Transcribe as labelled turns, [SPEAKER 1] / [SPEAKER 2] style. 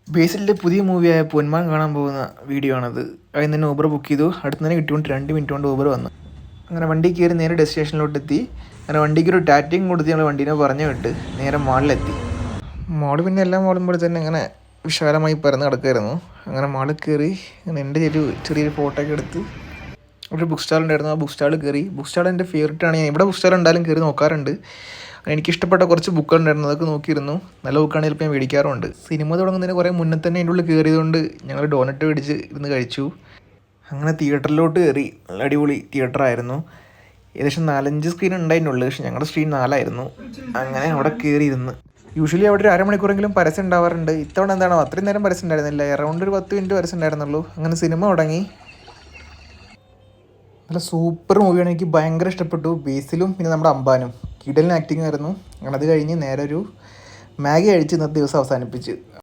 [SPEAKER 1] ബേസിലിൻ്റെ പുതിയ മൂവിയായ പൊന്മാൻ കാണാൻ പോകുന്ന വീഡിയോ ആണത്. അതിൽ തന്നെ ഊബർ ബുക്ക് ചെയ്തു. അടുത്ത് തന്നെ കിട്ടിക്കൊണ്ട് 2 മിനിറ്റ് കൊണ്ട് ഊബർ വന്നു. അങ്ങനെ വണ്ടി കയറി നേരെ ഡെസ്റ്റിനേഷനിലോട്ട് എത്തി. അങ്ങനെ വണ്ടിക്ക് ഒരു ടാറ്റയും കൊടുത്ത് ഞങ്ങൾ വണ്ടീനെ പറഞ്ഞു വിട്ട് നേരെ മാളിലെത്തി. മാള് പിന്നെ എല്ലാ മാളും പോലെ തന്നെ അങ്ങനെ വിശാലമായി പരന്ന് കിടക്കുമായിരുന്നു. അങ്ങനെ മാളിൽ കയറി അങ്ങനെ എൻ്റെ ചെറിയൊരു ഫോട്ടോ ഒക്കെ എടുത്ത് ഒരു ബുക്ക് സ്റ്റാൾ ഉണ്ടായിരുന്നു. ആ ബുക്ക് സ്റ്റാളിൽ കയറി. ബുക്ക് സ്റ്റാൾ എൻ്റെ ഫേവറേറ്റ് ആണ്. ഞാൻ ഇവിടെ ബുക്ക് സ്റ്റാൾ ഉണ്ടായാലും കയറി നോക്കാറുണ്ട്. എനിക്കിഷ്ടപ്പെട്ട കുറച്ച് ബുക്കുകൾ ഉണ്ടായിരുന്നു, അതൊക്കെ നോക്കിയിരുന്നു. നല്ല ബുക്കാണെങ്കിൽ ചിലപ്പോൾ ഞാൻ മേടിക്കാറുണ്ട്. സിനിമ തുടങ്ങുന്നതിന് കുറേ മുന്നേ തന്നെ അതിൻ്റെ ഉള്ളിൽ കയറിയതുകൊണ്ട് ഞങ്ങൾ ഡോനറ്റ് മേടിച്ച് ഇരുന്ന് കഴിച്ചു. അങ്ങനെ തിയേറ്ററിലോട്ട് കയറി. നല്ല അടിപൊളി തിയേറ്ററായിരുന്നു. ഏകദേശം 4-5 സ്ക്രീൻ ഉണ്ടായിരുന്നുള്ളൂ, പക്ഷേ ഞങ്ങളുടെ സ്ക്രീൻ 4 അങ്ങനെ അവിടെ കയറി ഇരുന്ന്. യൂഷ്വലി അവിടെ ഒരു അരമണിക്കൂറെങ്കിലും പരസ്യം ഉണ്ടാവാറുണ്ട്. ഇത്തവണ എന്താണോ അത്രയും നേരം പരസ്യം ഉണ്ടായിരുന്നില്ല. അറൗണ്ട് ഒരു 10 മിനിറ്റ് പരസ്യം ഉണ്ടായിരുന്നുള്ളൂ. അങ്ങനെ സിനിമ തുടങ്ങി. നല്ല സൂപ്പർ മൂവിയാണ്. എനിക്ക് ഭയങ്കര ഇഷ്ടപ്പെട്ടു. ബേസിലും പിന്നെ നമ്മുടെ അംബാനും കിടലിന് ആക്ടിങ് ആയിരുന്നു. അങ്ങനെ അത് കഴിഞ്ഞ് നേരെ ഒരു മാഗി കഴിച്ച് ഇന്നത്തെ ദിവസം അവസാനിപ്പിച്ച്.